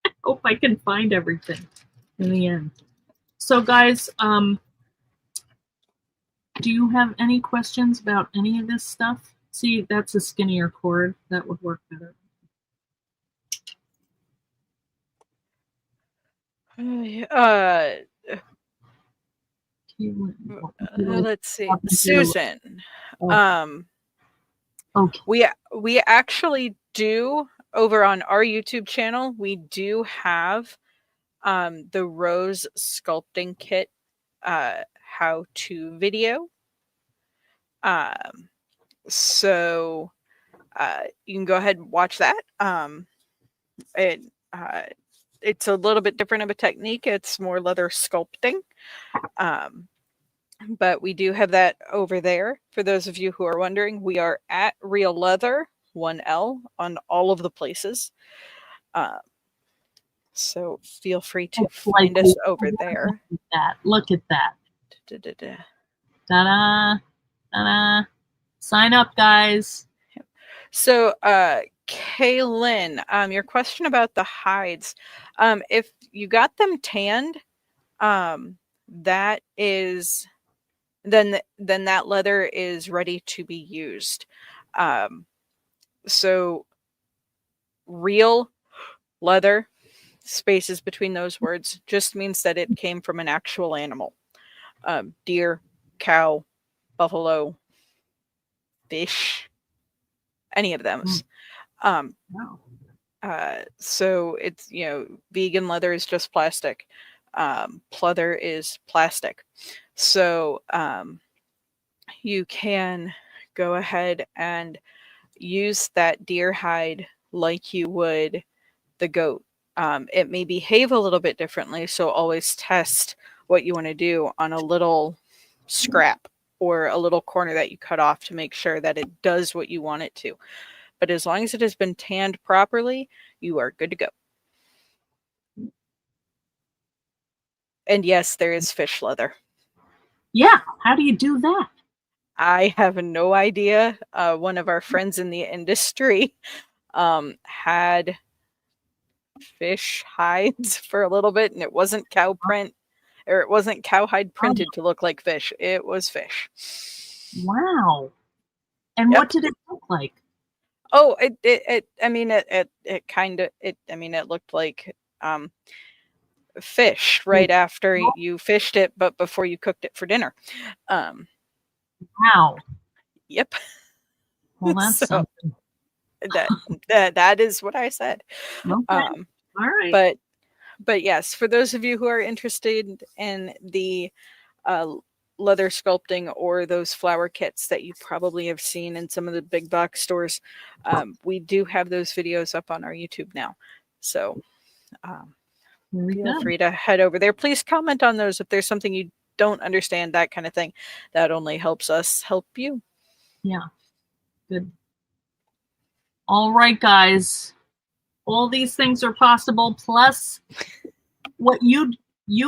I hope I can find everything in the end. So guys, do you have any questions about any of this stuff? See, that's a skinnier cord. That would work better. Let's see. Susan. Okay. We actually do, over on our YouTube channel, we do have the rose sculpting kit how-to video. So you can go ahead and watch that. It's a little bit different of a technique. It's more leather sculpting. but we do have that over there. For those of you who are wondering, we are at Real Leather 1L on all of the places. Uh, so feel free to It's like, find us over there. look at that. Look at that. Da-da-da. Ta-da. Ta-da. Sign up, guys. So, Kaylin, your question about the hides. If you got them tanned, that is then that leather is ready to be used. So real leather, spaces between those words, just means that it came from an actual animal. Deer, cow, buffalo, fish, any of those. Wow. So it's, vegan leather is just plastic. Pleather is plastic. So you can go ahead and use that deer hide like you would the goat. It may behave a little bit differently, so always test what you want to do on a little scrap or a little corner that you cut off to make sure that it does what you want it to. But as long as it has been tanned properly, you are good to go. And yes, there is fish leather. Yeah. How do you do that? I have no idea. One of our friends in the industry had fish hides for a little bit, and it wasn't cow print, or it wasn't cowhide printed to look like fish. It was fish. Wow. And Yep. what did it look like? Oh, it looked like fish right after you fished it, but before you cooked it for dinner. Wow. Yep. Well, that's something. That is what I said. Okay. All right. But yes, for those of you who are interested in the leather sculpting or those flower kits that you probably have seen in some of the big box stores, we do have those videos up on our YouTube now. So feel free to head over there. Please comment on those if there's something you don't understand, that kind of thing. That only helps us help you. Yeah. Good. All right, guys. All these things are possible, plus what you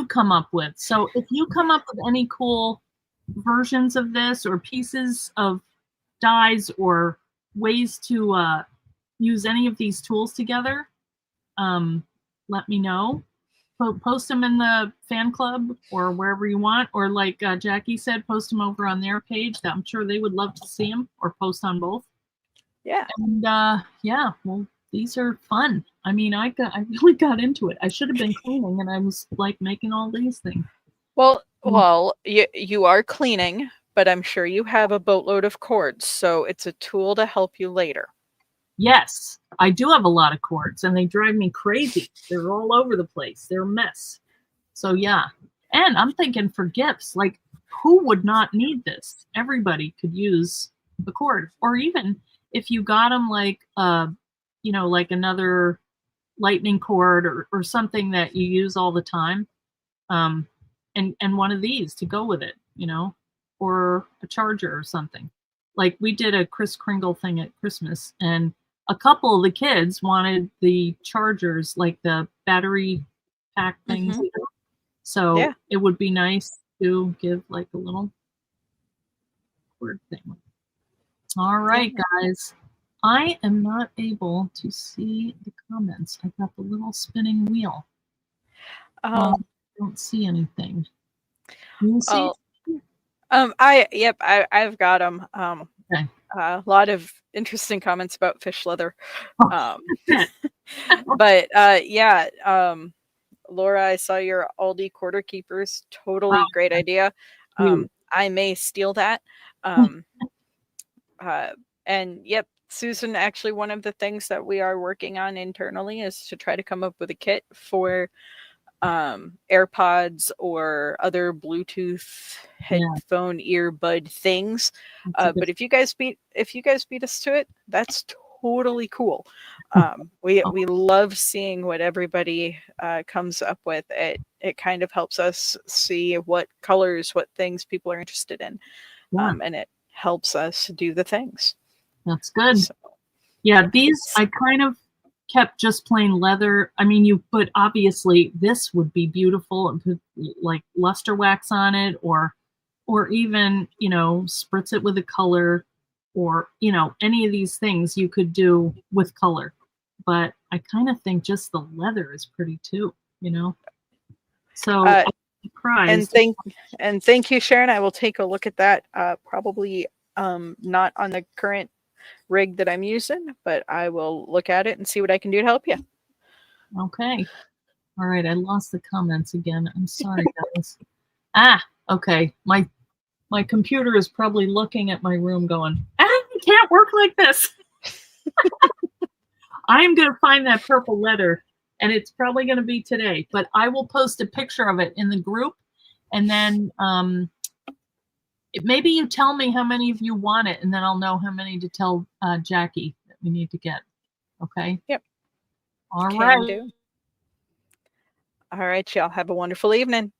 come up with. So if you come up with any cool versions of this or pieces of dies or ways to use any of these tools together, let me know. Post them in the fan club or wherever you want, or like Jackie said, post them over on their page. I'm sure they would love to see them, or post on both. Yeah. And yeah, well, these are fun. I mean, I really got into it. I should have been cleaning, and I was like making all these things. Well, you are cleaning, but I'm sure you have a boatload of cords, so it's a tool to help you later. Yes, I do have a lot of cords, and they drive me crazy. They're all over the place. They're a mess. So yeah, and I'm thinking for gifts, like who would not need this? Everybody could use the cord, or even if you got them like like another lightning cord or something that you use all the time, and one of these to go with it, or a charger or something. Like we did a Kris Kringle thing at Christmas, and a couple of the kids wanted the chargers, like the battery pack things. Mm-hmm. So yeah. It would be nice to give like a little cord thing. All right, guys. I am not able to see the comments. I got the little spinning wheel. I don't see anything. You see? I've got them. Okay. A lot of interesting comments about fish leather. But Laura, I saw your Aldi quarter keepers. Totally great idea. I may steal that. And yep, Susan, actually one of the things that we are working on internally is to try to come up with a kit for AirPods or other Bluetooth headphone earbud things. But if you guys beat us to it, that's totally cool. We love seeing what everybody comes up with. It kind of helps us see what colors, what things people are interested in, Yeah, and it helps us do the things. that's good. So, Yeah, these I kind of kept just plain leather. I mean, but obviously this would be beautiful and put like luster wax on it, or even, spritz it with a color, or, any of these things you could do with color. But I kind of think just the leather is pretty too. So uh, I'm and surprised. thank you, Sharon. I will take a look at that. Probably not on the current rig that I'm using, but I will look at it and see what I can do to help you. Okay. All right, I lost the comments again. I'm sorry, guys. Okay. My computer is probably looking at my room going, it can't work like this. I'm going to find that purple letter, and it's probably going to be today, but I will post a picture of it in the group, and then maybe you tell me how many of you want it, and then I'll know how many to tell Jackie that we need to get. Okay? Yep. All Can right. do. All right, y'all. Have a wonderful evening.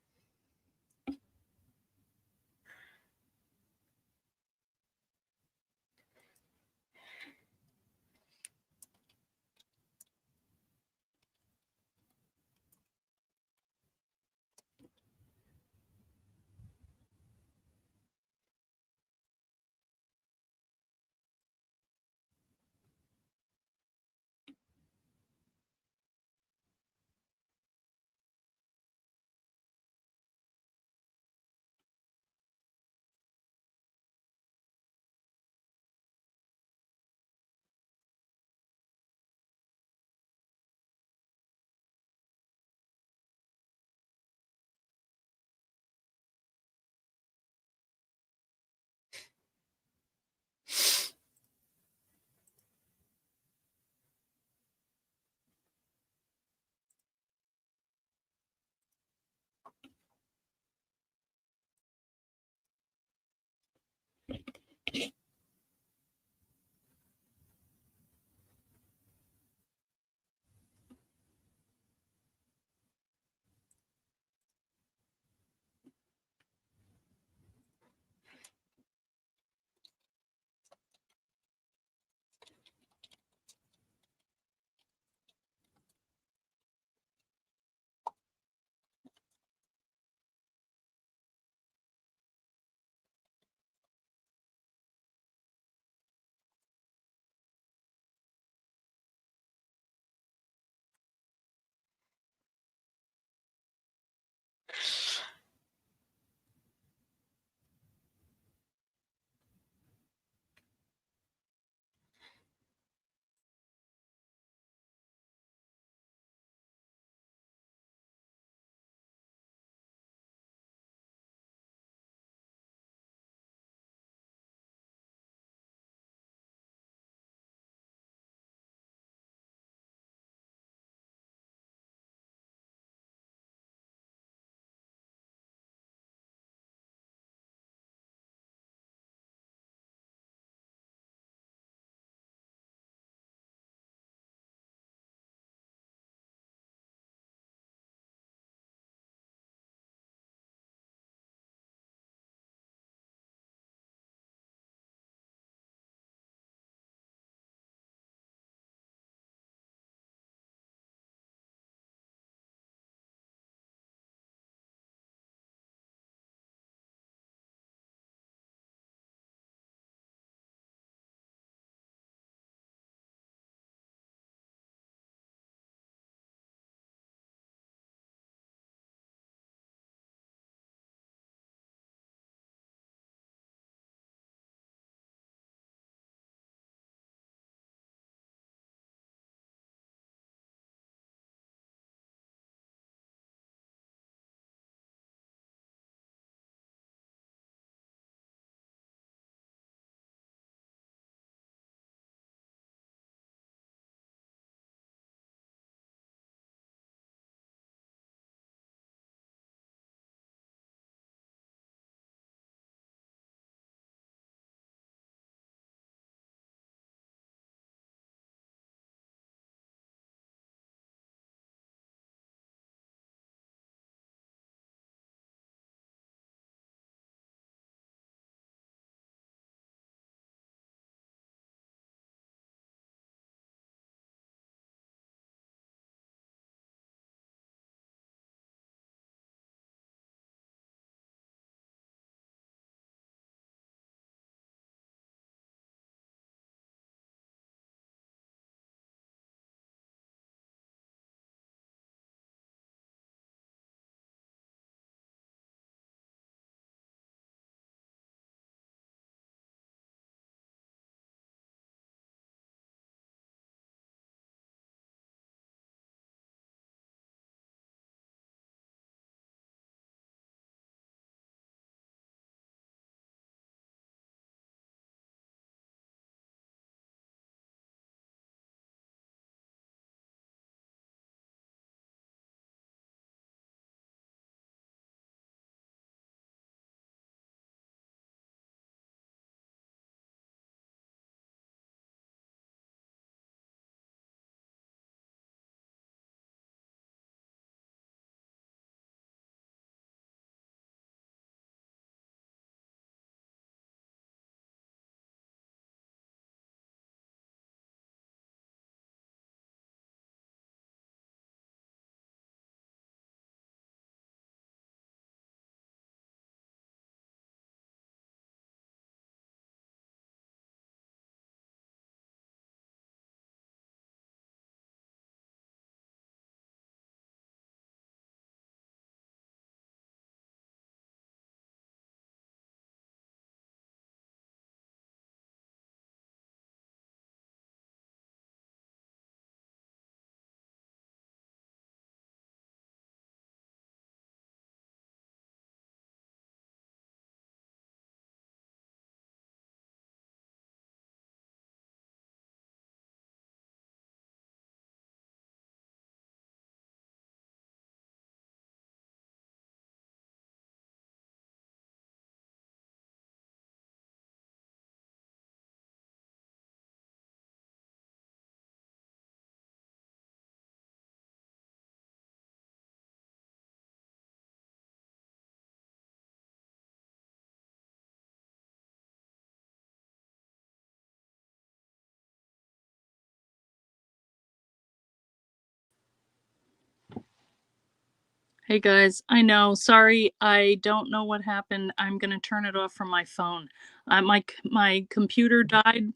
Hey guys, I know. Sorry, I don't know what happened. I'm gonna turn it off from my phone. My computer died,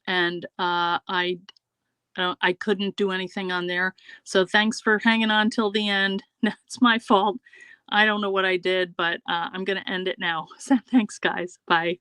and I couldn't do anything on there. So thanks for hanging on till the end. It's my fault. I don't know what I did, but I'm gonna end it now. So thanks, guys. Bye.